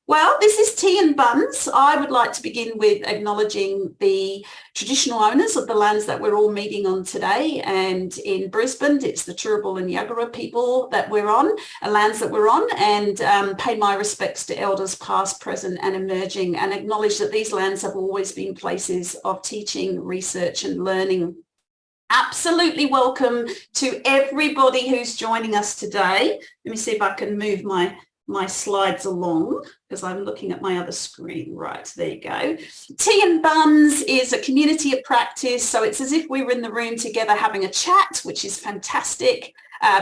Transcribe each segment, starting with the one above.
Well, this is Tea and Buns. I would like to begin with acknowledging the traditional owners of the lands that we're all meeting on today. And in Brisbane, it's the Turrbal and Yagara people that we're on, lands that we're on, and pay my respects to elders past, present and emerging, and acknowledge that these lands have always been places of teaching, research and learning. Absolutely welcome to everybody who's joining us today. Let me see if I can move my slides along because I'm looking at my other screen. Right, there you go. Tea and Buns is a community of practice, so it's as if we were in the room together having a chat, which is fantastic.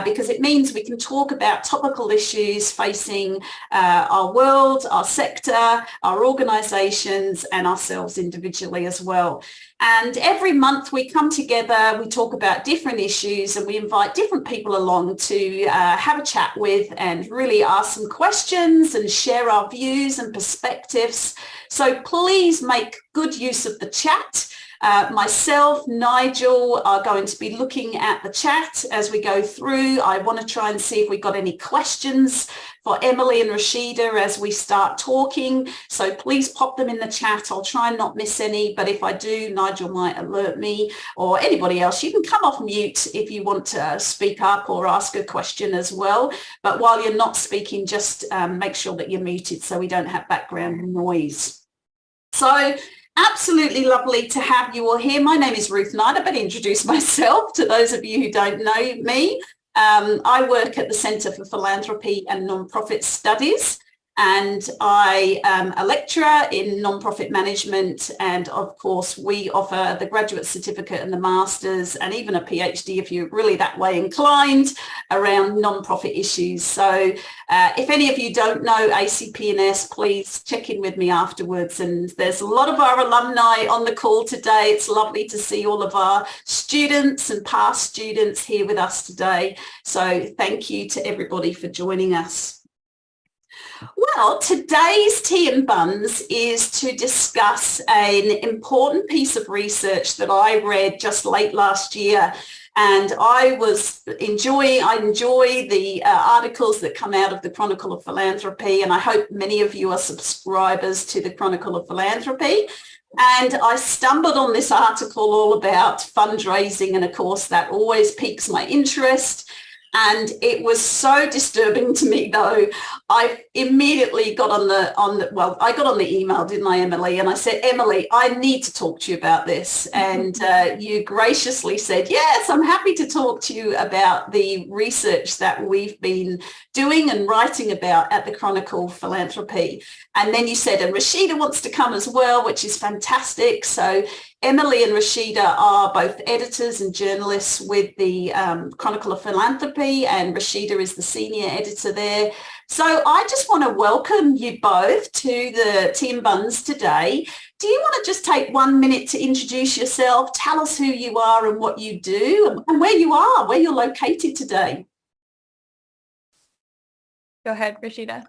Because it means we can talk about topical issues facing our world, our sector, our organisations and ourselves individually as well. And every month we come together, we talk about different issues and we invite different people along to have a chat with and really ask some questions and share our views and perspectives. So please make good use of the chat. Myself, Nigel are going to be looking at the chat as we go through. I want to try and see if we've got any questions for Emily and Rasheeda as we start talking. So please pop them in the chat. I'll try and not miss any, but if I do, Nigel might alert me, or anybody else. You can come off mute if you want to speak up or ask a question as well. But while you're not speaking, just make sure that you're muted so we don't have background noise. So absolutely lovely to have you all here. My name is Ruth Knight. I better introduce myself to those of you who don't know me. I work at the Centre for Philanthropy and Non-Profit Studies, and I am a lecturer in non-profit management, and of course we offer the graduate certificate and the masters and even a PhD if you're really that way inclined around non-profit issues. So if any of you don't know ACP&S, please check in with me afterwards. And there's a lot of our alumni on the call today. It's lovely to see all of our students and past students here with us today. So thank you to everybody for joining us. Well, today's Tea and Buns is to discuss an important piece of research that I read just late last year. And I enjoy the articles that come out of the Chronicle of Philanthropy, and I hope many of you are subscribers to the Chronicle of Philanthropy. And I stumbled on this article all about fundraising, and of course that always piques my interest. And it was so disturbing to me, though. I immediately got on the email, didn't I, Emily? And I said, Emily, I need to talk to you about this. And you graciously said, yes, I'm happy to talk to you about the research that we've been doing and writing about at the Chronicle of Philanthropy. And then you said, and Rasheeda wants to come as well, which is fantastic. So Emily and Rasheeda are both editors and journalists with the Chronicle of Philanthropy, and Rasheeda is the senior editor there. So I just want to welcome you both to the Tea and Buns today. Do you want to just take 1 minute to introduce yourself, tell us who you are and what you do and where you are, where you're located today? Go ahead, Rasheeda.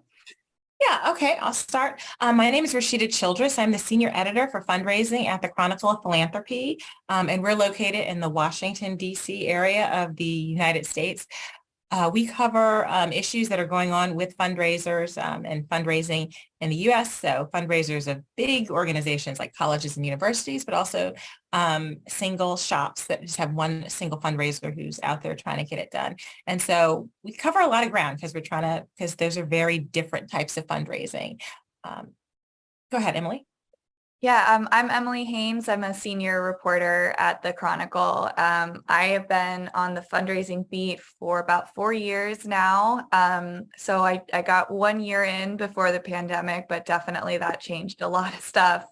Yeah, okay, I'll start. My name is Rasheeda Childress. I'm the senior editor for fundraising at the Chronicle of Philanthropy, and we're located in the Washington, D.C. area of the United States. We cover issues that are going on with fundraisers and fundraising in the U.S. So fundraisers of big organizations like colleges and universities, but also single shops that just have one single fundraiser who's out there trying to get it done. And so we cover a lot of ground because those are very different types of fundraising. Go ahead, Emily. Yeah, I'm Emily Haynes. I'm a senior reporter at the Chronicle. I have been on the fundraising beat for about 4 years now. So I got 1 year in before the pandemic, but definitely that changed a lot of stuff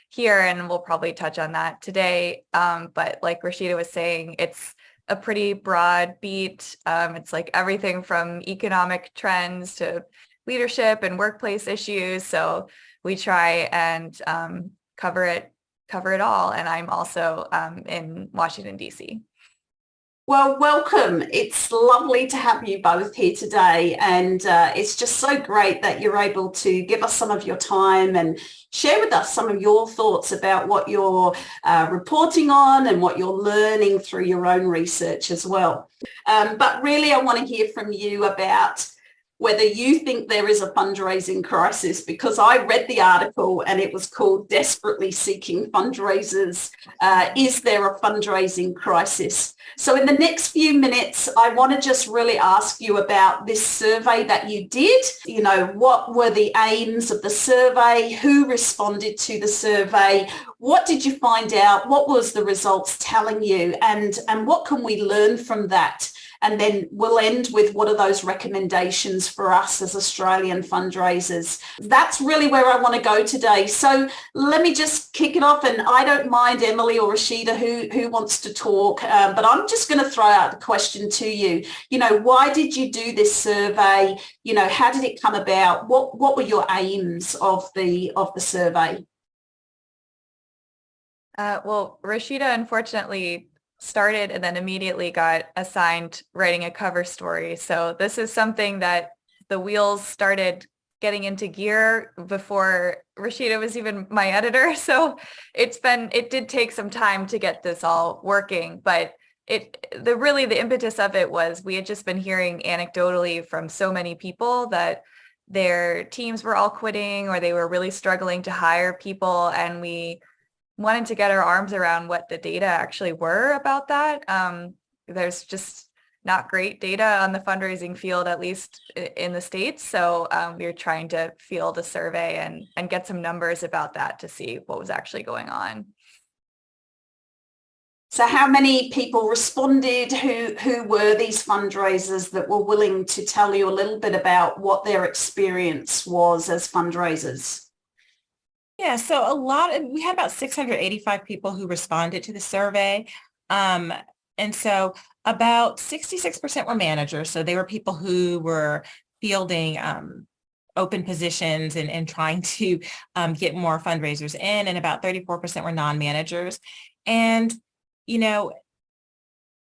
here, and we'll probably touch on that today. But like Rasheeda was saying, it's a pretty broad beat. It's like everything from economic trends to leadership and workplace issues. So we try and cover it all. And I'm also in Washington, D.C. Well, welcome. It's lovely to have you both here today. And it's just so great that you're able to give us some of your time and share with us some of your thoughts about what you're reporting on and what you're learning through your own research as well. But really, I want to hear from you about whether you think there is a fundraising crisis, because I read the article and it was called Desperately Seeking Fundraisers. Is there a fundraising crisis? So in the next few minutes, I want to just really ask you about this survey that you did. You know, what were the aims of the survey? Who responded to the survey? What did you find out? What was the results telling you? And what can we learn from that? And then we'll end with what are those recommendations for us as Australian fundraisers. That's really where I want to go today. So let me just kick it off, and I don't mind Emily or Rasheeda who wants to talk, but I'm just going to throw out the question to you. You know, why did you do this survey? You know, how did it come about? What were your aims of the survey? Well, Rasheeda unfortunately started and then immediately got assigned writing a cover story. So this is something that the wheels started getting into gear before Rasheeda was even my editor. So it did take some time to get this all working, but the impetus of it was we had just been hearing anecdotally from so many people that their teams were all quitting or they were really struggling to hire people, and we wanted to get our arms around what the data actually were about that. There's just not great data on the fundraising field, at least in the States. So we were trying to field a survey and get some numbers about that to see what was actually going on. So how many people responded? Who were these fundraisers that were willing to tell you a little bit about what their experience was as fundraisers? Yeah, so we had about 685 people who responded to the survey. And so about 66% were managers. So they were people who were fielding open positions and trying to get more fundraisers in, and about 34% were non-managers. And, you know,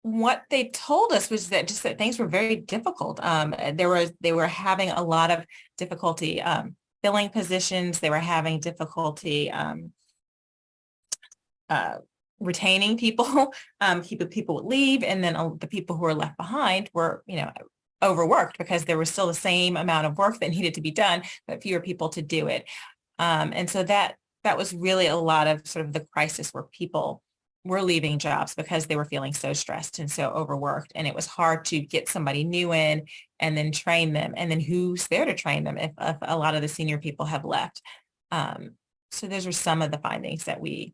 what they told us was that things were very difficult. They were having a lot of difficulty filling positions. They were having difficulty retaining people. People would leave, and then the people who were left behind were, you know, overworked because there was still the same amount of work that needed to be done, but fewer people to do it. And so that was really a lot of sort of the crisis where people were leaving jobs because they were feeling so stressed and so overworked, and it was hard to get somebody new in and then train them, and then who's there to train them if a lot of the senior people have left. So those are some of the findings that we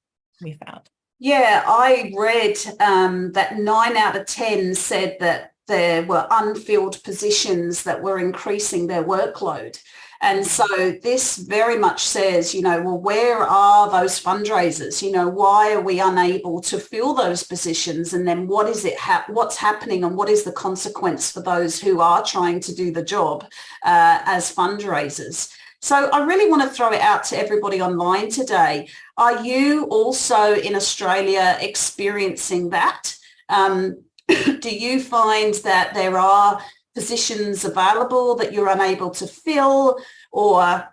found. Yeah, I read that 9 out of 10 said that there were unfilled positions that were increasing their workload. And so this very much says, you know, well, where are those fundraisers? You know, why are we unable to fill those positions? And then what is what's happening, and what is the consequence for those who are trying to do the job as fundraisers? So I really want to throw it out to everybody online today. Are you also in Australia experiencing that? Do you find that there are positions available that you're unable to fill, or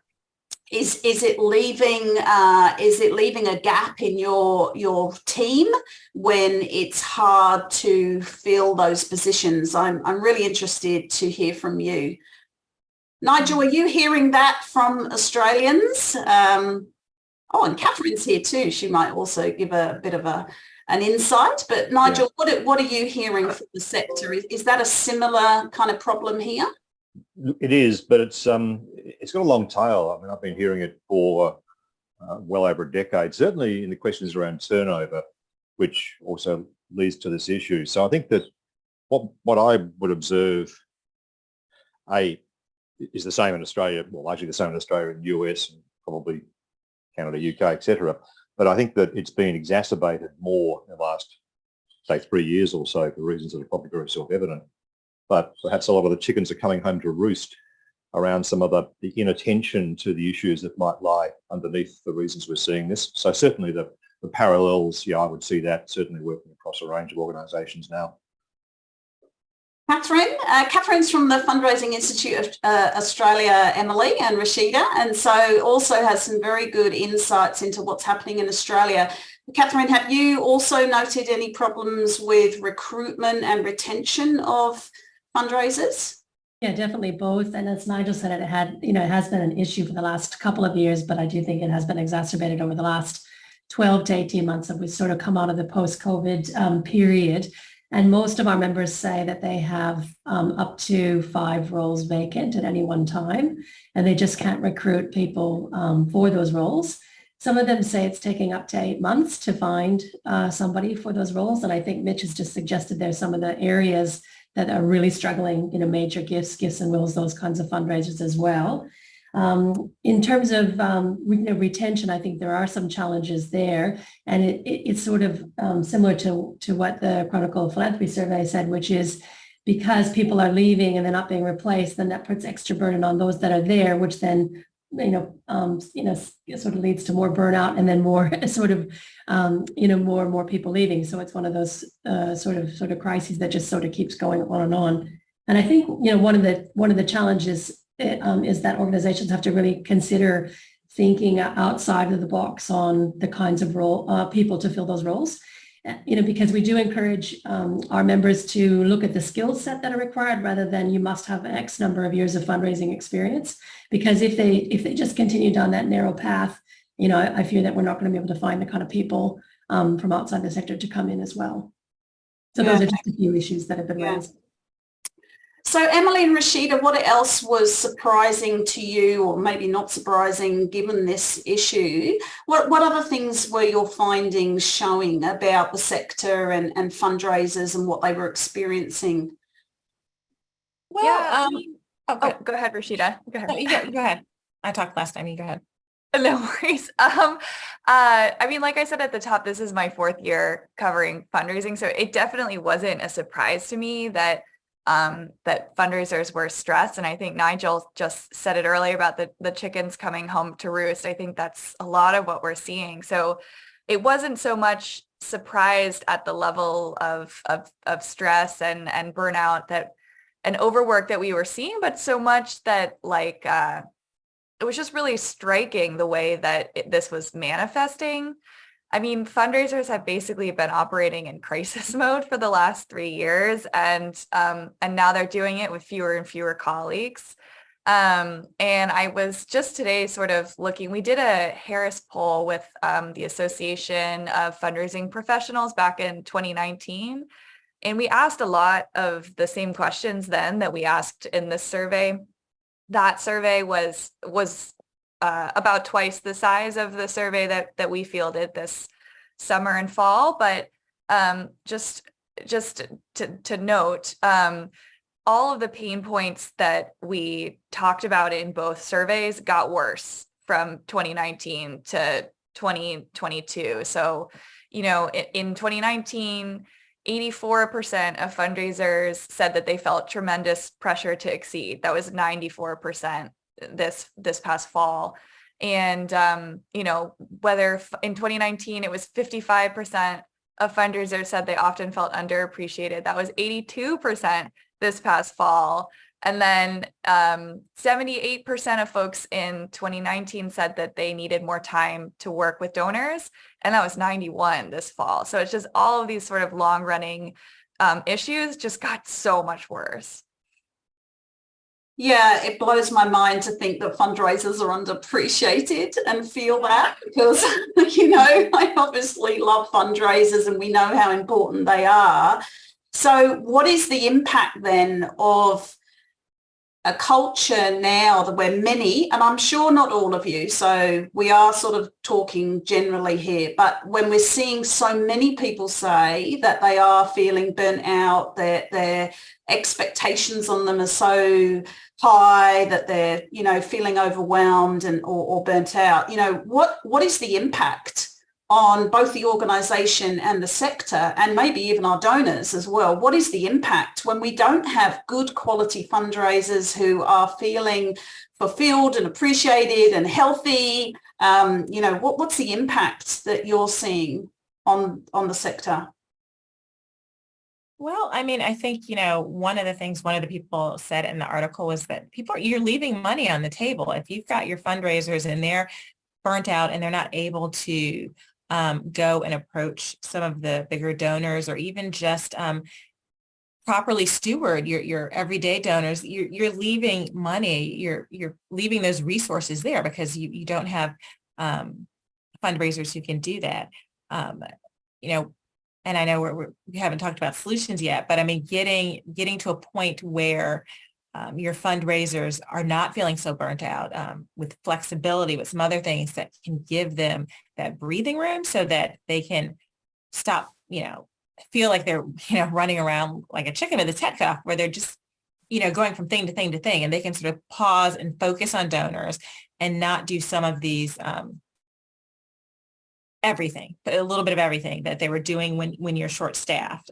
is it leaving a gap in your team when it's hard to fill those positions? I'm really interested to hear from you. Nigel, are you hearing that from Australians? And Catherine's here too. She might also give a bit of an insight. But Nigel, yeah, what are you hearing from the sector? Is that a similar kind of problem here? It is, but it's got a long tail. I mean, I've been hearing it for well over a decade, certainly in the questions around turnover, which also leads to this issue. So I think that what I would observe, is the same in Australia, well, largely the same in Australia and the US and probably Canada, UK, etc. But I think that it's been exacerbated more in the last, say, 3 years or so for reasons that are probably very self-evident. But perhaps a lot of the chickens are coming home to roost around some of the inattention to the issues that might lie underneath the reasons we're seeing this. So certainly the parallels, I would see that certainly working across a range of organisations now. Catherine. Catherine's from the Fundraising Institute of Australia, Emily, and Rasheeda, and so also has some very good insights into what's happening in Australia. Catherine, have you also noted any problems with recruitment and retention of fundraisers? Yeah, definitely both. And as Nigel said, it had, it has been an issue for the last couple of years, but I do think it has been exacerbated over the last 12 to 18 months that we've sort of come out of the post-COVID period. And most of our members say that they have up to 5 roles vacant at any one time, and they just can't recruit people for those roles. Some of them say it's taking up to 8 months to find somebody for those roles. And I think Mitch has just suggested there's some of the areas that are really struggling, major gifts and wills, those kinds of fundraisers as well. In terms of retention, I think there are some challenges there, and it's sort of similar to what the Chronicle of Philanthropy survey said, which is because people are leaving and they're not being replaced, then that puts extra burden on those that are there, which then sort of leads to more burnout and then more sort of more and more people leaving. So it's one of those sort of crises that just sort of keeps going on and on. And I think one of the challenges is that organizations have to really consider thinking outside of the box on the kinds of people to fill those roles. Because we do encourage our members to look at the skill set that are required rather than you must have X number of years of fundraising experience. Because if they just continue down that narrow path, I fear that we're not going to be able to find the kind of people from outside the sector to come in as well. So those are just a few issues that have been raised. So Emily and Rasheeda, what else was surprising to you, or maybe not surprising given this issue? What other things were your findings showing about the sector and fundraisers and what they were experiencing? Well, go ahead, Rasheeda. Go ahead. No, go ahead. I talked last time. You go ahead. No worries. Like I said at the top, this is my 4th year covering fundraising, so it definitely wasn't a surprise to me that fundraisers were stressed. And I think Nigel just said it earlier about the chickens coming home to roost. I think that's a lot of what we're seeing. So it wasn't so much surprised at the level of stress and burnout and overwork that we were seeing, but so much that it was just really striking the way that this was manifesting. I mean, fundraisers have basically been operating in crisis mode for the last 3 years, and now they're doing it with fewer and fewer colleagues. And I was just today sort of looking, we did a Harris poll with the Association of Fundraising Professionals back in 2019, and we asked a lot of the same questions then that we asked in this survey. That survey was about twice the size of the survey that we fielded this summer and fall. But just to note, all of the pain points that we talked about in both surveys got worse from 2019 to 2022. So, in 2019, 84% of fundraisers said that they felt tremendous pressure to exceed. That was 94% this past fall. And, whether in 2019, it was 55% of fundraisers said they often felt underappreciated. That was 82% this past fall. And then 78% of folks in 2019 said that they needed more time to work with donors. And that was 91 this fall. So it's just all of these sort of long running issues just got so much worse. Yeah, it blows my mind to think that fundraisers are underappreciated and feel that, because, I obviously love fundraisers and we know how important they are. So what is the impact then of a culture now that we're many, and I'm sure not all of you, so we are sort of talking generally here, but when we're seeing so many people say that they are feeling burnt out, that their expectations on them are so high that they're, feeling overwhelmed or burnt out, what is the impact on both the organisation and the sector, and maybe even our donors as well? What is the impact when we don't have good quality fundraisers who are feeling fulfilled and appreciated and healthy? What's the impact that you're seeing on the sector? Well, I think, one of the people said in the article was that you're leaving money on the table. If you've got your fundraisers and they're burnt out and they're not able to go and approach some of the bigger donors, or even just properly steward your everyday donors, you're leaving money, you're leaving those resources there because you don't have fundraisers who can do that. You know, and I know we haven't talked about solutions yet, but I mean, getting to a point where your fundraisers are not feeling so burnt out, with flexibility, with some other things that can give them that breathing room so that they can stop, feel like they're, running around like a chicken with its head cut off, where they're just, going from thing to thing to thing, and they can sort of pause and focus on donors and not do some of these, everything, a little bit of everything that they were doing when you're short-staffed.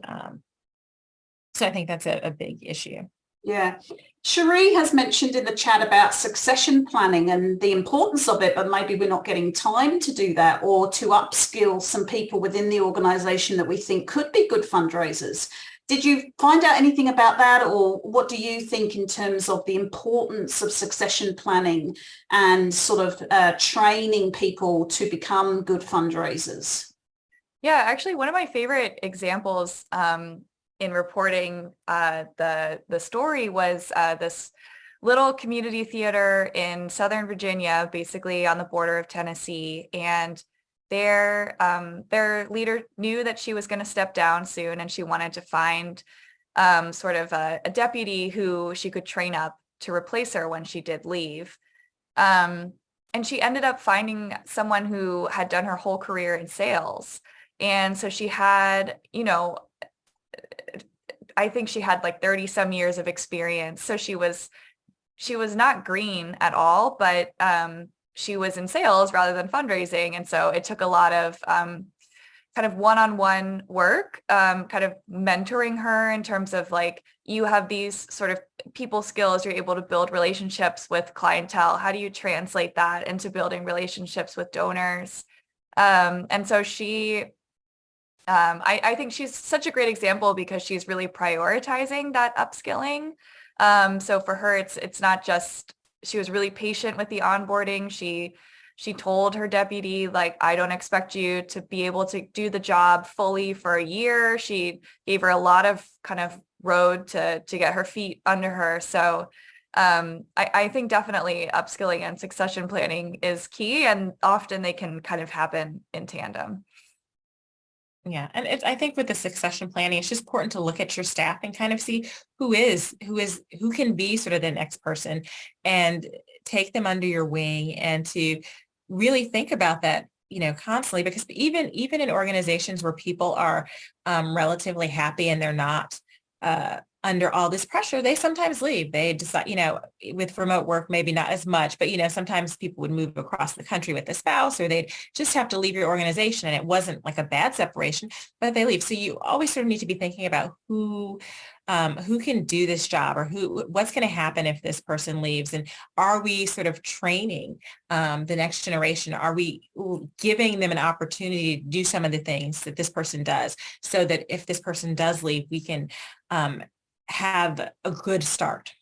So I think that's a big issue. Yeah. Cherie has mentioned in the chat about succession planning and the importance of it, but maybe we're not getting time to do that or to upskill some people within the organisation that we think could be good fundraisers. Did you find out anything about that, or what do you think in terms of the importance of succession planning and sort of training people to become good fundraisers? Yeah, actually, one of my favorite examples in reporting the story was this little community theater in Southern Virginia, basically on the border of Tennessee. And their leader knew that she was going to step down soon, and she wanted to find sort of a deputy who she could train up to replace her when she did leave. And she ended up finding someone who had done her whole career in sales. And so she had, I think she had like 30 some years of experience. So she was not green at all, but she was in sales rather than fundraising. And so it took a lot of kind of one-on-one work, kind of mentoring her in terms of like, you have these sort of people skills, you're able to build relationships with clientele. How do you translate that into building relationships with donors? And so I think she's such a great example because she's really prioritizing that upskilling. So for her, it's not just, she was really patient with the onboarding. She told her deputy, like, I don't expect you to be able to do the job fully for a year. She gave her a lot of kind of road to get her feet under her. So I think definitely upskilling and succession planning is key, and often they can kind of happen in tandem. Yeah. And I think with the succession planning, it's just important to look at your staff and kind of see who can be sort of the next person, and take them under your wing, and to really think about that, constantly, because even in organizations where people are relatively happy and they're not under all this pressure, they sometimes leave. They decide, with remote work, maybe not as much, but, sometimes people would move across the country with a spouse, or they'd just have to leave your organization, and it wasn't like a bad separation, but they leave. So you always sort of need to be thinking about who can do this job, or what's going to happen if this person leaves, and are we sort of training the next generation? Are we giving them an opportunity to do some of the things that this person does, so that if this person does leave, we can have a good start?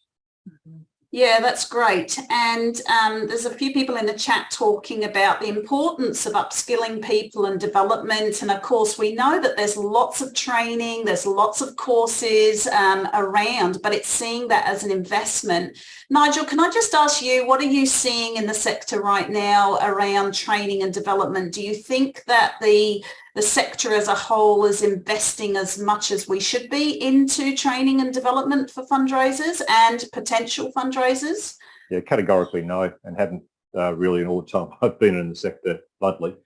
Yeah, that's great. And there's a few people in the chat talking about the importance of upskilling people and development. And of course, we know that there's lots of training, there's lots of courses around, but it's seeing that as an investment. Nigel, can I just ask you, what are you seeing in the sector right now around training and development? Do you think that the sector as a whole is investing as much as we should be into training and development for fundraisers and potential fundraisers? Yeah, categorically no, and haven't really in all the time I've been in the sector, bluntly.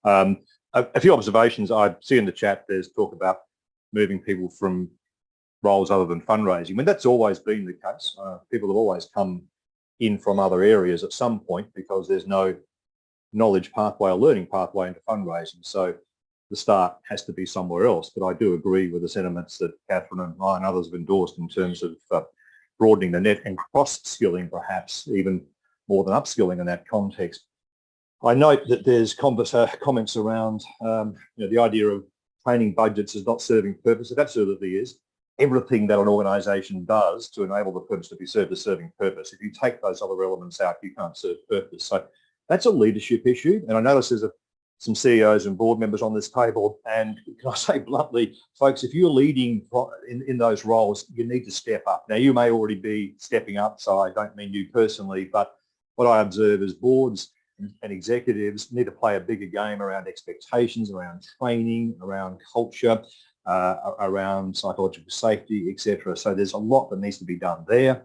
A few observations I see in the chat. There's talk about moving people from roles other than fundraising. I mean, that's always been the case. People have always come in from other areas at some point because there's no knowledge pathway or learning pathway into fundraising. So the start has to be somewhere else. But I do agree with the sentiments that Catherine and I and others have endorsed in terms of broadening the net and cross-skilling, perhaps even more than upskilling in that context. I note that there's comments around the idea of training budgets as not serving purpose. It absolutely is. Everything that an organisation does to enable the purpose to be served is serving purpose. If you take those other elements out, you can't serve purpose. So that's a leadership issue. And I notice there's some CEOs and board members on this table. And can I say bluntly, folks, if you're leading in those roles, you need to step up. Now, you may already be stepping up, so I don't mean you personally, but what I observe is boards and executives need to play a bigger game around expectations, around training, around culture, around psychological safety, etc. So there's a lot that needs to be done there.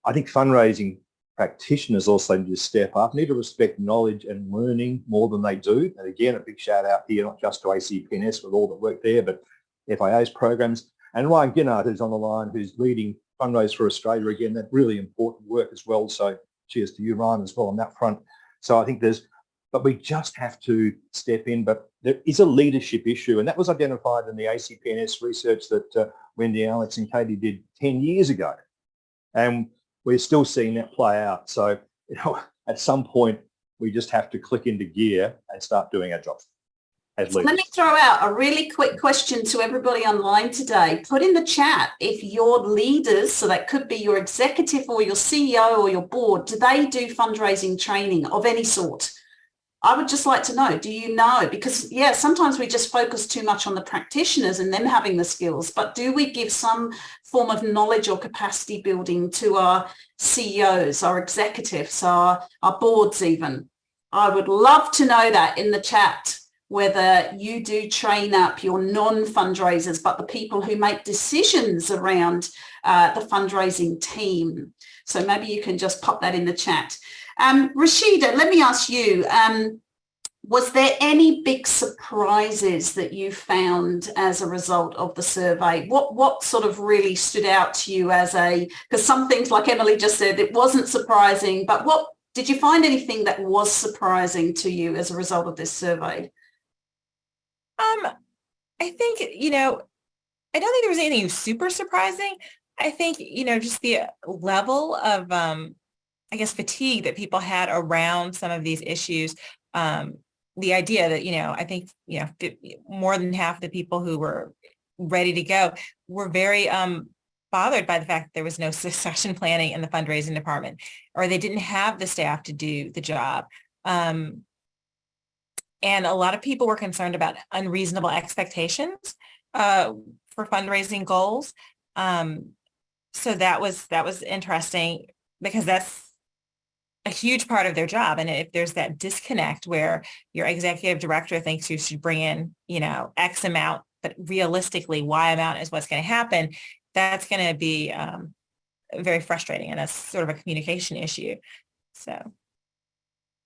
I think fundraising practitioners also need to step up, need to respect knowledge and learning more than they do. And again, a big shout out here, not just to ACPNS with all the work there, but FIA's programs. And Ryan Ginnard, who's on the line, who's leading Fundraise for Australia, again, that really important work as well. So cheers to you, Ryan, as well on that front. So I think but we just have to step in. But there is a leadership issue, and that was identified in the ACPNS research that Wendy, Alex and Katie did 10 years ago. And we're still seeing that play out. So, at some point, we just have to click into gear and start doing our jobs as leaders. Let me throw out a really quick question to everybody online today. Put in the chat if your leaders, so that could be your executive or your CEO or your board, do they do fundraising training of any sort? I would just like to know, do you know? Because, yeah, sometimes we just focus too much on the practitioners and them having the skills, but do we give some form of knowledge or capacity building to our CEOs, our executives, our boards even? I would love to know that in the chat, whether you do train up your non-fundraisers, but the people who make decisions around the fundraising team. So maybe you can just pop that in the chat. Rasheeda, let me ask you, was there any big surprises that you found as a result of the survey? What sort of really stood out to you because some things, like Emily just said, it wasn't surprising, but did you find anything that was surprising to you as a result of this survey? I think, I don't think there was anything super surprising. I think, just the level of, fatigue that people had around some of these issues. The idea that, I think, more than half the people who were ready to go were very bothered by the fact that there was no succession planning in the fundraising department, or they didn't have the staff to do the job. And a lot of people were concerned about unreasonable expectations for fundraising goals. So that was interesting, because that's a huge part of their job. And if there's that disconnect where your executive director thinks you should bring in, X amount, but realistically Y amount is what's going to happen, that's going to be very frustrating. And that's sort of a communication issue. So.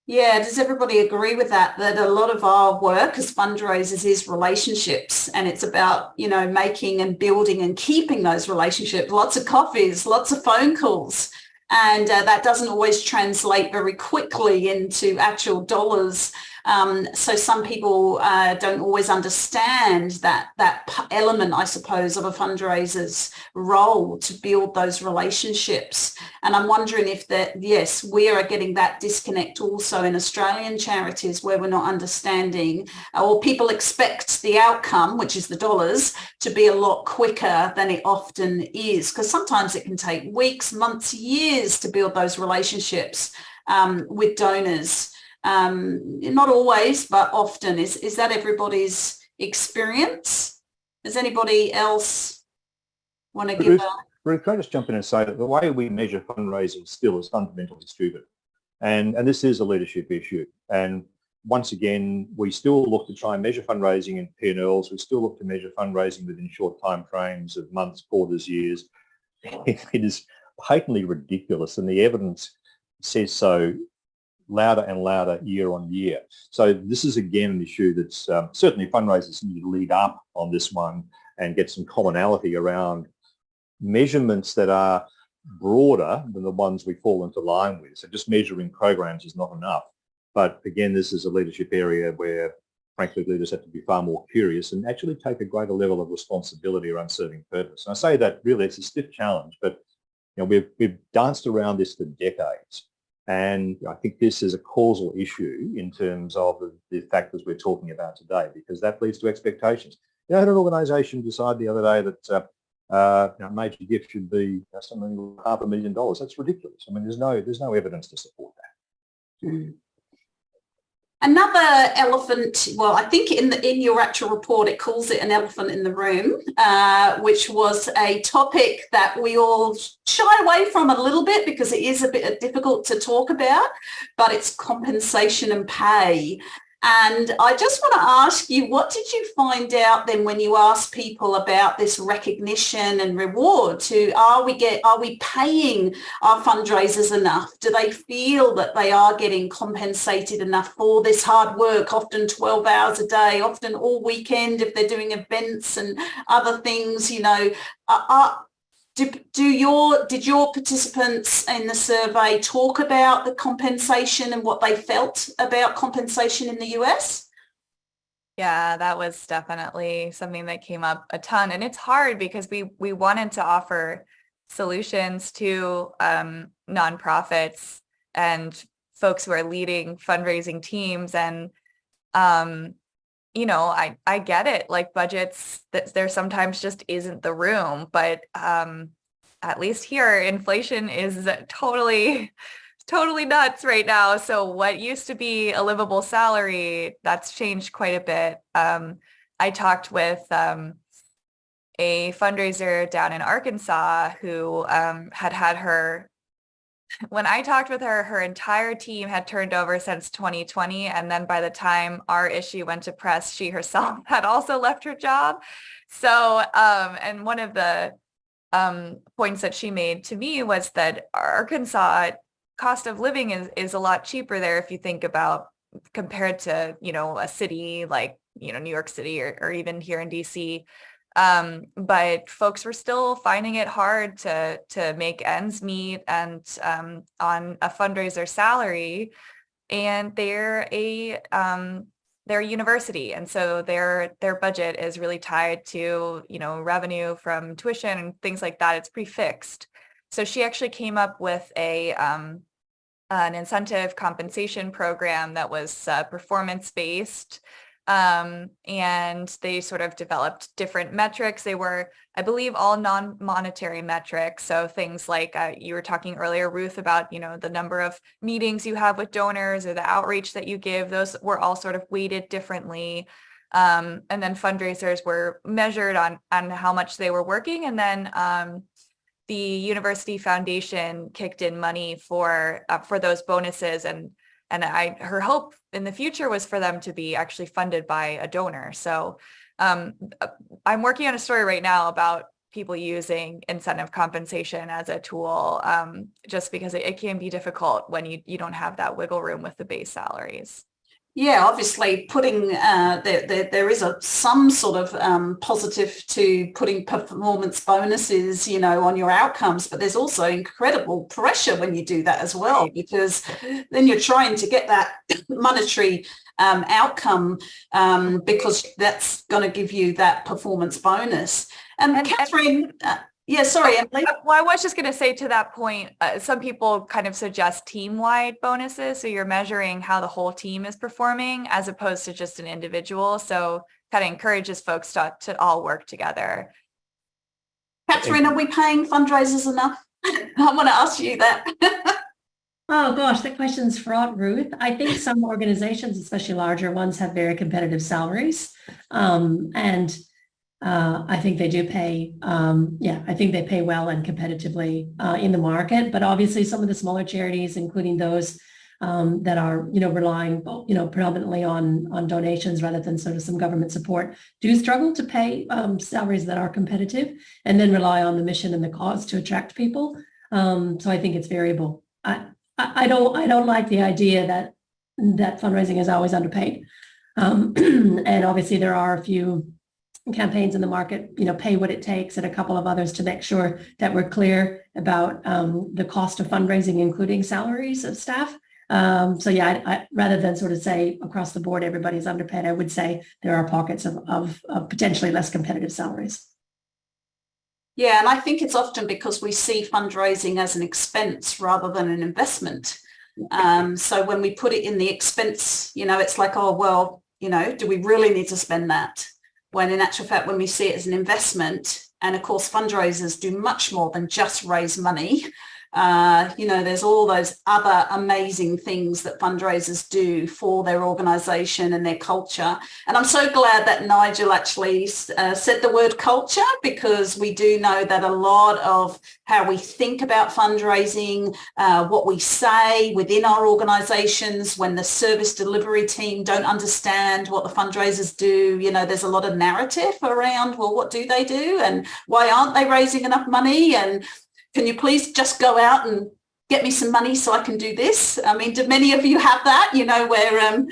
Yeah, does everybody agree with that a lot of our work as fundraisers is relationships, and it's about, making and building and keeping those relationships, lots of coffees, lots of phone calls, and that doesn't always translate very quickly into actual dollars. So some people don't always understand that element, I suppose, of a fundraiser's role to build those relationships. And I'm wondering if yes, we are getting that disconnect also in Australian charities, where we're not understanding, or people expect the outcome, which is the dollars, to be a lot quicker than it often is, because sometimes it can take weeks, months, years to build those relationships with donors. Not always, but often. Is that everybody's experience? Does anybody else want to give Ruth, can I just jump in and say that the way we measure fundraising still is fundamentally stupid. And this is a leadership issue. And once again, we still look to try and measure fundraising in P&Ls. We still look to measure fundraising within short time frames of months, quarters, years. It is patently ridiculous, and the evidence says so louder and louder year on year. So this is again an issue that's certainly fundraisers need to lead up on this one and get some commonality around measurements that are broader than the ones we fall into line with. So just measuring programs is not enough. But again, this is a leadership area where frankly leaders have to be far more curious and actually take a greater level of responsibility around serving purpose. And I say that really it's a stiff challenge, but we've danced around this for decades. And I think this is a causal issue in terms of the factors we're talking about today, because that leads to expectations. I had an organisation decide the other day that a major gift should be something like $500,000. That's ridiculous. I mean, there's no evidence to support that. And Another elephant, well, I think in your actual report, it calls it an elephant in the room, which was a topic that we all shy away from a little bit because it is a bit difficult to talk about, but it's compensation and pay. And I just want to ask you, what did you find out then when you asked people about this recognition and reward? Are we paying our fundraisers enough? Do they feel that they are getting compensated enough for this hard work, often 12 hours a day, often all weekend if they're doing events and other things, you know? Did your participants in the survey talk about the compensation and what they felt about compensation in the US? Yeah, that was definitely something that came up a ton. And it's hard because we wanted to offer solutions to nonprofits and folks who are leading fundraising teams. And, you know, I get it, like budgets, that there sometimes just isn't the room, but at least here, inflation is totally nuts right now. So what used to be a livable salary, that's changed quite a bit. I talked with a fundraiser down in Arkansas who had her, when I talked with her, her entire team had turned over since 2020. And then by the time our issue went to press, she herself had also left her job. So, and one of the points that she made to me was that Arkansas cost of living is a lot cheaper there if you think about compared to, you know, a city like, you know, New York City or even here in DC. But folks were still finding it hard to make ends meet and on a fundraiser salary, and they're a university, and so their budget is really tied to, you know, revenue from tuition and things like that. It's prefixed. So she actually came up with an incentive compensation program that was performance-based. And they sort of developed different metrics. They were, I believe, all non-monetary metrics. So things like you were talking earlier, Ruth, about, you know, the number of meetings you have with donors or the outreach that you give. Those were all sort of weighted differently. And then fundraisers were measured on how much they were working. And then the University Foundation kicked in money for those bonuses, and her hope in the future was for them to be actually funded by a donor. So I'm working on a story right now about people using incentive compensation as a tool, just because it can be difficult when you don't have that wiggle room with the base salaries. Yeah, obviously putting there is some sort of positive to putting performance bonuses, you know, on your outcomes, but there's also incredible pressure when you do that as well, because then you're trying to get that monetary outcome because that's going to give you that performance bonus. And Catherine, yeah, sorry, Emily. Well, I was just going to say to that point, some people kind of suggest team-wide bonuses. So you're measuring how the whole team is performing as opposed to just an individual. So kind of encourages folks to all work together. Catherine, are we paying fundraisers enough? I want to ask you that. Oh gosh, that question's fraught, Ruth. I think some organizations, especially larger ones, have very competitive salaries. And I think they do pay, I think they pay well and competitively in the market. But obviously some of the smaller charities, including those that are, you know, relying, you know, predominantly on donations rather than sort of some government support, do struggle to pay salaries that are competitive, and then rely on the mission and the cause to attract people. So I think it's variable. I don't like the idea that fundraising is always underpaid. And obviously there are a few campaigns in the market, you know, pay what it takes, and a couple of others to make sure that we're clear about the cost of fundraising, including salaries of staff. So yeah, I rather than sort of say across the board everybody's underpaid, I would say there are pockets of potentially less competitive salaries. Yeah, and I think it's often because we see fundraising as an expense rather than an investment. So when we put it in the expense, you know, it's like, oh, well, you know, do we really need to spend that? When in actual fact, when we see it as an investment, and of course fundraisers do much more than just raise money, There's all those other amazing things that fundraisers do for their organisation and their culture. And I'm so glad that Nigel actually said the word culture, because we do know that a lot of how we think about fundraising, what we say within our organisations, when the service delivery team don't understand what the fundraisers do, there's a lot of narrative around, well, what do they do and why aren't they raising enough money, and can you please just go out and get me some money so I can do this? I mean, do many of you have that, where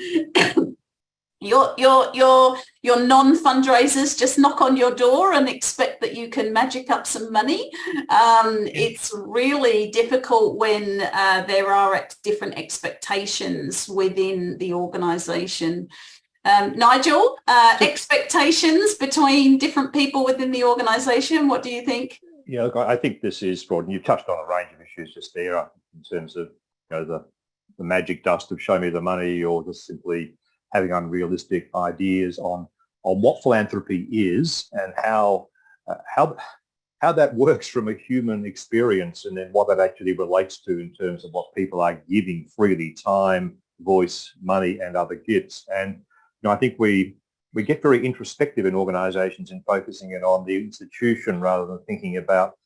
your non-fundraisers just knock on your door and expect that you can magic up some money? It's really difficult when there are different expectations within the organisation. Nigel, expectations between different people within the organisation, what do you think? Yeah, look, I think this is broad, and you've touched on a range of issues just there in terms of the magic dust of show me the money, or just simply having unrealistic ideas on what philanthropy is and how that works from a human experience, and then what that actually relates to in terms of what people are giving freely: time, voice, money, and other gifts. And I think we get very introspective in organisations in focusing it on the institution rather than thinking about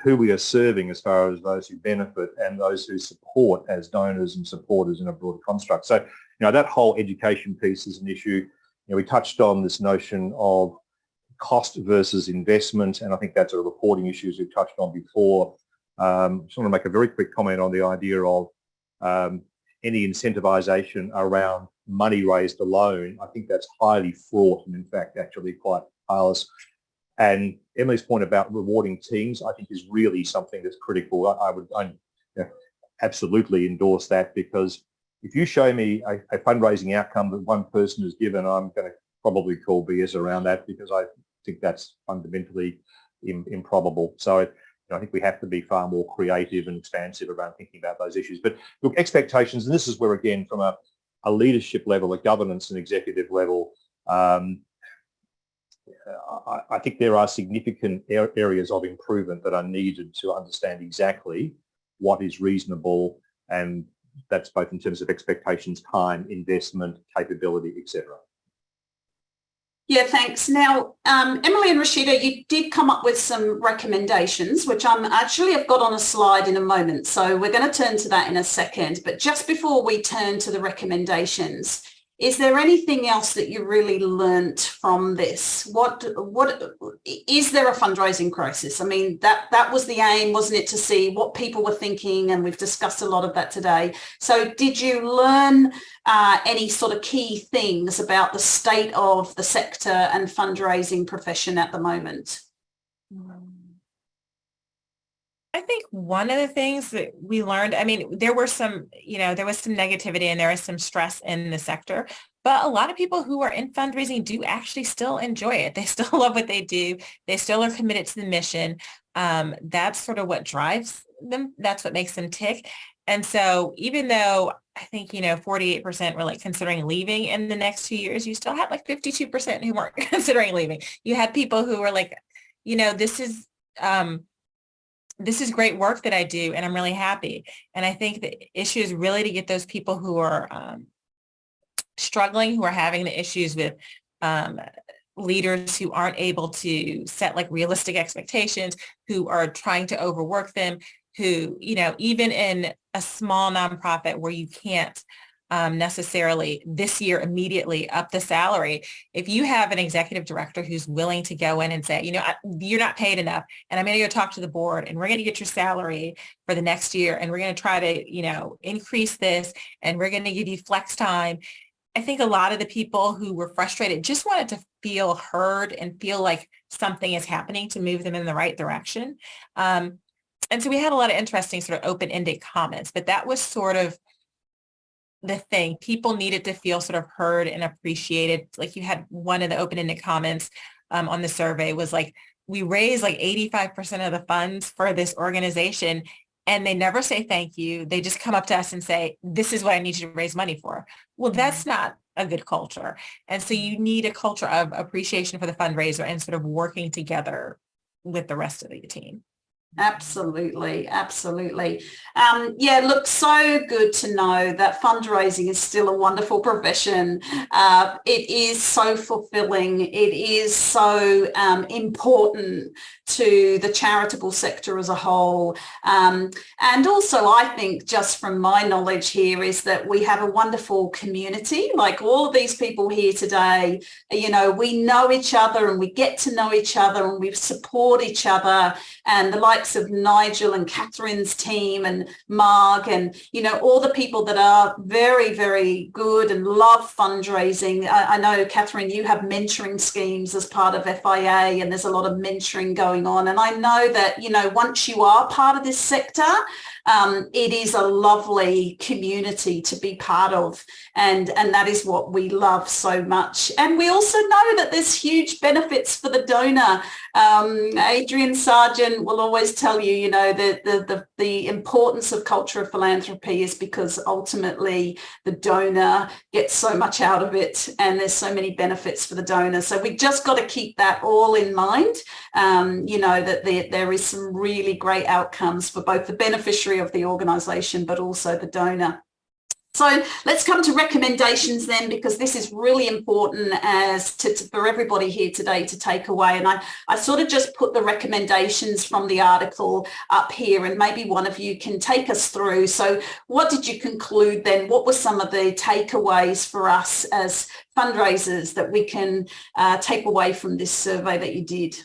who we are serving as far as those who benefit and those who support as donors and supporters in a broader construct. So, that whole education piece is an issue. We touched on this notion of cost versus investment, and I think that's a reporting issue as we've touched on before. I just want to make a very quick comment on the idea of any incentivisation around money raised alone. I think that's highly fraught and in fact actually quite powerless. And Emily's point about rewarding teams, I think, is really something that's critical. I would absolutely endorse that, because if you show me a fundraising outcome that one person has given, I'm going to probably call BS around that, because I think that's fundamentally improbable. So I think we have to be far more creative and expansive around thinking about those issues. But look, expectations, and this is where, again, from a leadership level, a governance and executive level, I think there are significant areas of improvement that are needed to understand exactly what is reasonable, and that's both in terms of expectations, time, investment, capability, etc. Yeah, thanks. Now, Emily and Rasheeda, you did come up with some recommendations, which I've got on a slide in a moment. So we're going to turn to that in a second. But just before we turn to the recommendations, is there anything else that you really learnt from this? What is there a fundraising crisis? I mean, that was the aim, wasn't it, to see what people were thinking, and we've discussed a lot of that today. So did you learn any sort of key things about the state of the sector and fundraising profession at the moment? I think one of the things that we learned, I mean, there was some negativity and there was some stress in the sector, but a lot of people who are in fundraising do actually still enjoy it. They still love what they do. They still are committed to the mission. That's sort of what drives them. That's what makes them tick. And so even though I think, 48% were considering leaving in the next 2 years, you still had 52% who weren't considering leaving. You had people who were this is great work that I do, and I'm really happy. And I think the issue is really to get those people who are struggling, who are having the issues with leaders who aren't able to set realistic expectations, who are trying to overwork them, who, even in a small nonprofit where you can't necessarily this year immediately up the salary, if you have an executive director who's willing to go in and say, you're not paid enough, and I'm going to go talk to the board, and we're going to get your salary for the next year, and we're going to try to, increase this, and we're going to give you flex time. I think a lot of the people who were frustrated just wanted to feel heard and feel like something is happening to move them in the right direction. And so we had a lot of interesting sort of open-ended comments, but that was sort of the thing. People needed to feel sort of heard and appreciated. You had one of the open-ended comments on the survey was we raise 85% of the funds for this organization, and they never say thank you. They just come up to us and say, this is what I need you to raise money for. Well, that's not a good culture. And so you need a culture of appreciation for the fundraiser and sort of working together with the rest of the team. Absolutely, absolutely. Yeah, look, so good to know that fundraising is still a wonderful profession. It is so fulfilling. It is so important to the charitable sector as a whole. And also, I think just from my knowledge here is that we have a wonderful community. Like all of these people here today, you know, we know each other and we get to know each other and we support each other, and the likes of Nigel and Catherine's team and Marg and, you know, all the people that are very, very good and love fundraising. I know, Catherine, you have mentoring schemes as part of FIA, and there's a lot of mentoring going on. And I know that, you know, once you are part of this sector, it is a lovely community to be part of. And that is what we love so much. And we also know that there's huge benefits for the donor. Adrian Sargent will always tell you, you know, the importance of culture of philanthropy is because ultimately the donor gets so much out of it, and there's so many benefits for the donor. So we just got to keep that all in mind, you know, that there is some really great outcomes for both the beneficiary of the organisation, but also the donor. So let's come to recommendations then, because this is really important for everybody here today to take away. And I sort of just put the recommendations from the article up here, and maybe one of you can take us through. So what did you conclude then? What were some of the takeaways for us as fundraisers that we can take away from this survey that you did?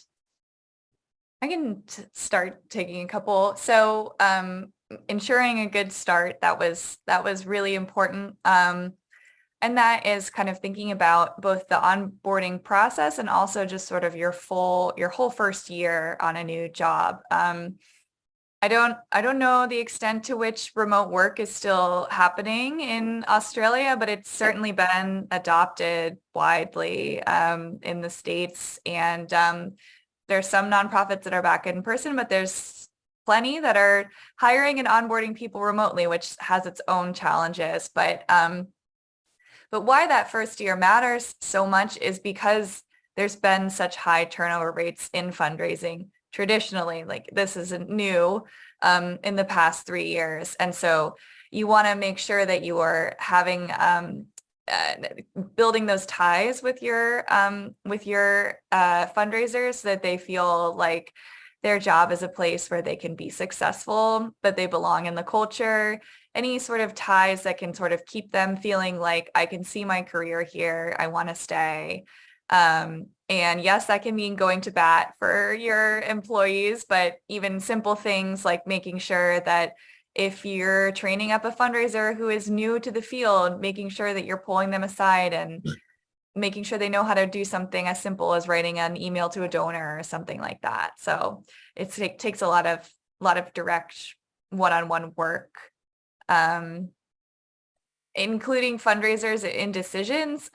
I can start taking a couple. So ensuring a good start, that was really important. And that is kind of thinking about both the onboarding process and also just sort of your whole first year on a new job. I don't know the extent to which remote work is still happening in Australia, but it's certainly been adopted widely in the States. And there's some nonprofits that are back in person, but there's plenty that are hiring and onboarding people remotely, which has its own challenges. But why that first year matters so much is because there's been such high turnover rates in fundraising traditionally. Like, this isn't new in the past 3 years. And so you want to make sure that you are having building those ties with your fundraisers, so that they feel like their job is a place where they can be successful, that they belong in the culture. Any sort of ties that can sort of keep them feeling like, I can see my career here, I want to stay. And yes, that can mean going to bat for your employees, but even simple things like making sure that if you're training up a fundraiser who is new to the field, making sure that you're pulling them aside and making sure they know how to do something as simple as writing an email to a donor or something like that. So it takes a lot of direct one-on-one work, including fundraisers in decisions.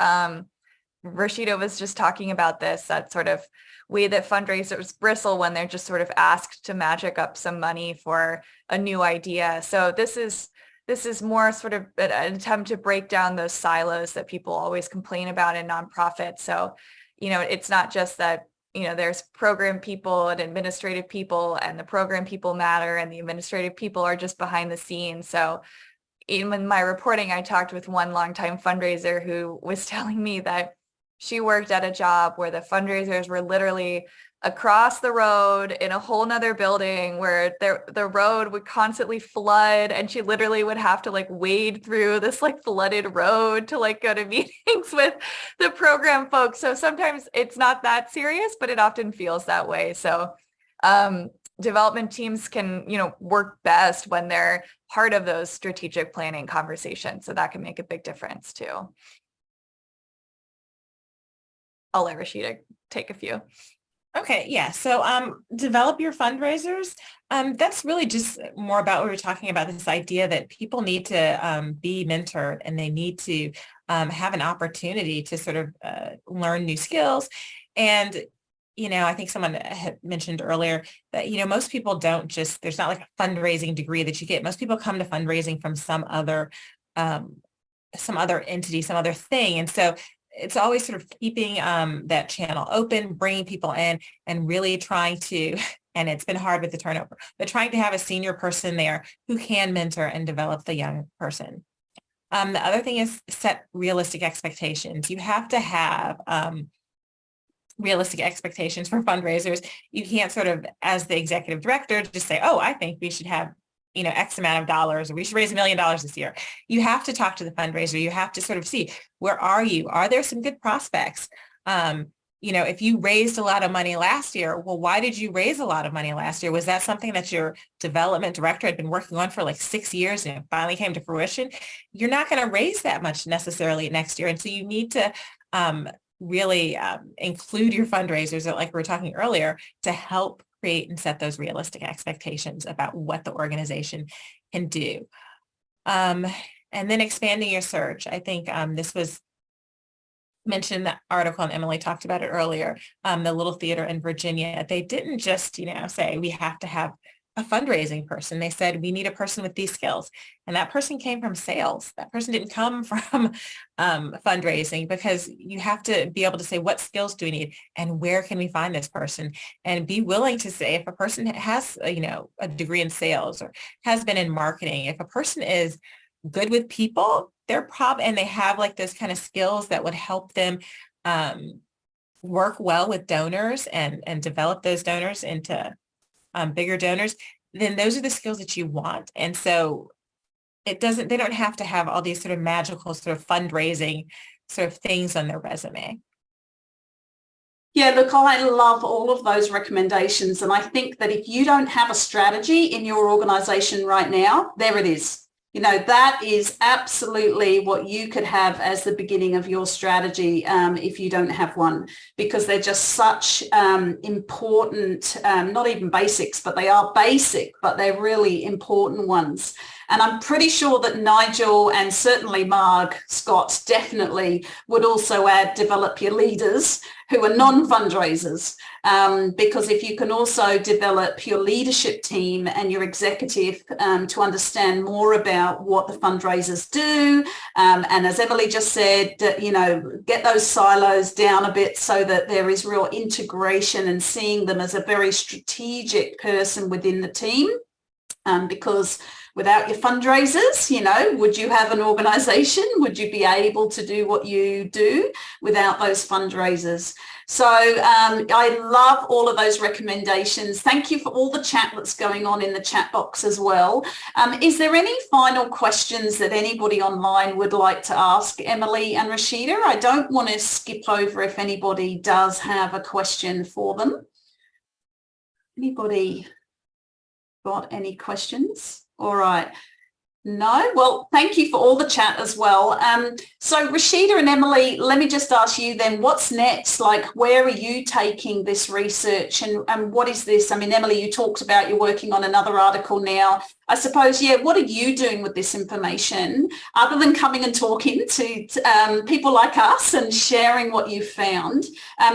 Rasheeda was just talking about this, that sort of way that fundraisers bristle when they're just sort of asked to magic up some money for a new idea. So this is more sort of an attempt to break down those silos that people always complain about in nonprofits. So, you know, it's not just that, you know, there's program people and administrative people, and the program people matter and the administrative people are just behind the scenes. So in my reporting, I talked with one longtime fundraiser who was telling me that she worked at a job where the fundraisers were literally across the road in a whole nother building, where the road would constantly flood, and she literally would have to like wade through this like flooded road to like go to meetings with the program folks. So sometimes it's not that serious, but it often feels that way. So development teams can, you know, work best when they're part of those strategic planning conversations. So that can make a big difference too. I'll let Rasheeda take a few. Okay, yeah. So develop your fundraisers. That's really just more about what we were talking about, this idea that people need to be mentored, and they need to have an opportunity to sort of learn new skills. And, you know, I think someone had mentioned earlier that, you know, most people don't just, there's not like a fundraising degree that you get. Most people come to fundraising from some other entity, some other thing. And so it's always sort of keeping that channel open, bringing people in, and really trying to and it's been hard with the turnover, but trying to have a senior person there who can mentor and develop the young person. The other thing is set realistic expectations. You have to have realistic expectations for fundraisers. You can't sort of, as the executive director, just say, oh, I think we should have, X amount of dollars, or we should raise $1 million this year. You have to talk to the fundraiser. You have to sort of see, where are you? Are there some good prospects? If you raised a lot of money last year, well, why did you raise a lot of money last year? Was that something that your development director had been working on for like 6 years and it finally came to fruition? You're not going to raise that much necessarily next year. And so you need to really include your fundraisers, like we were talking earlier, to help create and set those realistic expectations about what the organization can do. And then expanding your search. I think this was mentioned in the article, and Emily talked about it earlier, the little theater in Virginia. They didn't just, say we have to have a fundraising person. They said we need a person with these skills. And that person came from sales. That person didn't come from fundraising, because you have to be able to say, what skills do we need and where can we find this person? And be willing to say, if a person has, a degree in sales or has been in marketing, if a person is good with people, and they have like those kind of skills that would help them work well with donors and develop those donors into bigger donors, then those are the skills that you want. And so they don't have to have all these sort of magical sort of fundraising sort of things on their resume. Yeah, look, I love all of those recommendations. And I think that if you don't have a strategy in your organization right now, there it is. That is absolutely what you could have as the beginning of your strategy if you don't have one, because they're just such important, not even basics, but they are basic, but they're really important ones. And I'm pretty sure that Nigel and certainly Marg Scott definitely would also add develop your leaders who are non-fundraisers, because if you can also develop your leadership team and your executive to understand more about what the fundraisers do, and as Emily just said, get those silos down a bit so that there is real integration and seeing them as a very strategic person within the team, because without your fundraisers, would you have an organization? Would you be able to do what you do without those fundraisers? So I love all of those recommendations. Thank you for all the chat that's going on in the chat box as well. Is there any final questions that anybody online would like to ask Emily and Rasheeda? I don't want to skip over if anybody does have a question for them. Anybody got any questions? All right. No? Well, thank you for all the chat as well. So Rasheeda and Emily, let me just ask you then, what's next? Like, where are you taking this research and what is this? I mean, Emily, you talked about you're working on another article now. I suppose, what are you doing with this information other than coming and talking to people like us and sharing what you've found?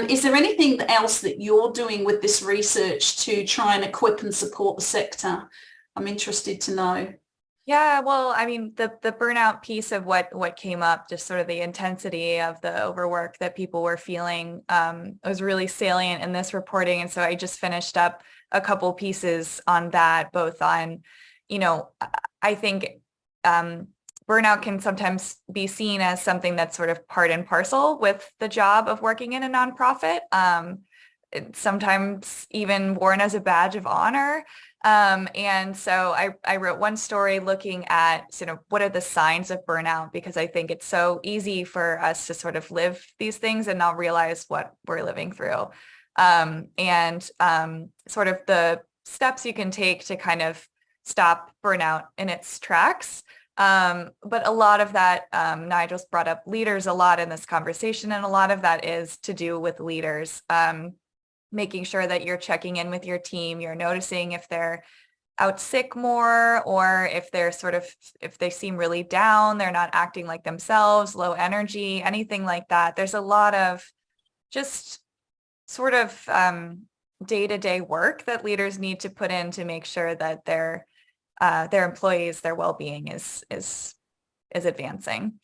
Is there anything else that you're doing with this research to try and equip and support the sector? I'm interested to know. Yeah, well, I mean, the burnout piece of what came up, just sort of the intensity of the overwork that people were feeling, was really salient in this reporting. And so I just finished up a couple pieces on that, both on, I think burnout can sometimes be seen as something that's sort of part and parcel with the job of working in a nonprofit, sometimes even worn as a badge of honor. And so I wrote one story looking at what are the signs of burnout, because I think it's so easy for us to sort of live these things and not realize what we're living through. And sort of the steps you can take to kind of stop burnout in its tracks. But a lot of that, Nigel's brought up leaders a lot in this conversation, and a lot of that is to do with leaders. Making sure that you're checking in with your team, you're noticing if they're out sick more, or if if they seem really down, they're not acting like themselves, low energy, anything like that. There's a lot of just sort of day-to-day work that leaders need to put in to make sure that their employees, their well-being is advancing.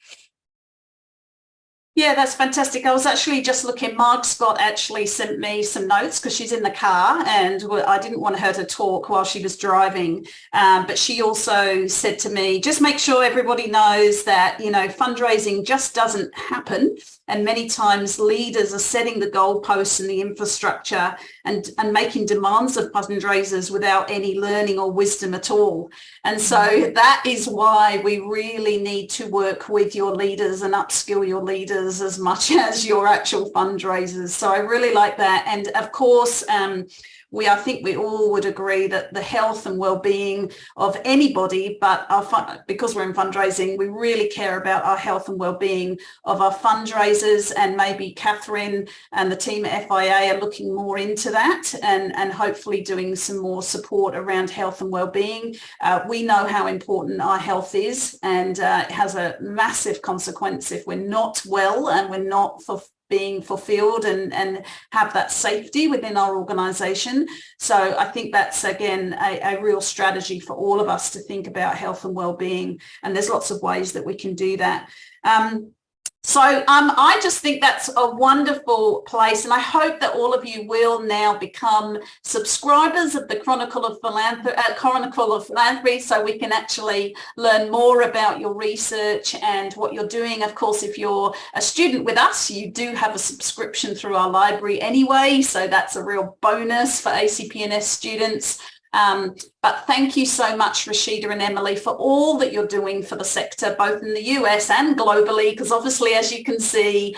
Yeah, that's fantastic. I was actually just looking, Marg Scott actually sent me some notes because she's in the car and I didn't want her to talk while she was driving. But she also said to me, just make sure everybody knows that, you know, fundraising just doesn't happen. And many times leaders are setting the goalposts and the infrastructure and making demands of fundraisers without any learning or wisdom at all. And so that is why we really need to work with your leaders and upskill your leaders as much as your actual fundraisers. So I really like that. And of course, I think we all would agree that the health and well-being of anybody, but because we're in fundraising, we really care about our health and well-being of our fundraisers, and maybe Catherine and the team at FIA are looking more into that and hopefully doing some more support around health and well-being. We know how important our health is, and it has a massive consequence if we're not well and we're not being fulfilled and have that safety within our organisation. So I think that's, again, a real strategy for all of us to think about health and well-being, and there's lots of ways that we can do that. So I just think that's a wonderful place, and I hope that all of you will now become subscribers of the Chronicle of Philanthropy, so we can actually learn more about your research and what you're doing. Of course, if you're a student with us, you do have a subscription through our library anyway, so that's a real bonus for ACPNS students. But thank you so much, Rasheeda and Emily, for all that you're doing for the sector, both in the US and globally, because obviously, as you can see,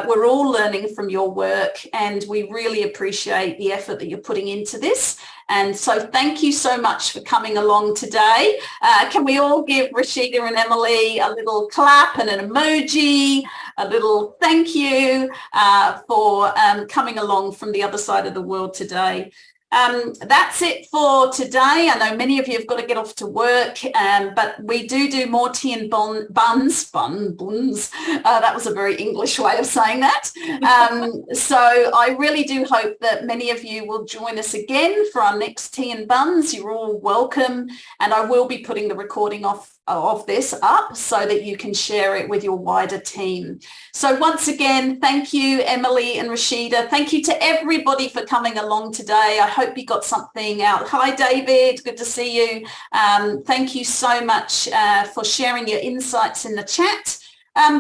we're all learning from your work, and we really appreciate the effort that you're putting into this. And so thank you so much for coming along today. Can we all give Rasheeda and Emily a little clap and an emoji, a little thank you for coming along from the other side of the world today. That's it for today. I know many of you have got to get off to work, but we do more tea and buns. That was a very English way of saying that. So I really do hope that many of you will join us again for our next tea and buns. You're all welcome, and I will be putting the recording of this up so that you can share it with your wider team. So once again, thank you, Emily and Rasheeda. Thank you to everybody for coming along today. I hope you got something out. Hi, David. Good to see you. Thank you so much for sharing your insights in the chat.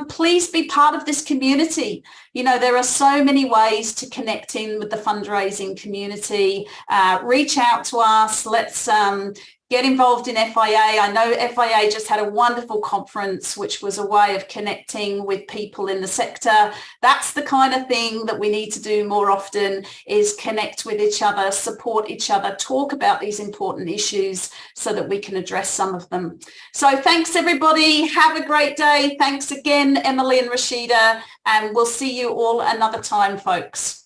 Please be part of this community. You know, there are so many ways to connect in with the fundraising community. Reach out to us. Let's get involved in FIA. I know FIA just had a wonderful conference, which was a way of connecting with people in the sector. That's the kind of thing that we need to do more often, is connect with each other, support each other, talk about these important issues so that we can address some of them. So thanks, everybody. Have a great day. Thanks again, Emily and Rasheeda, and we'll see you all another time, folks.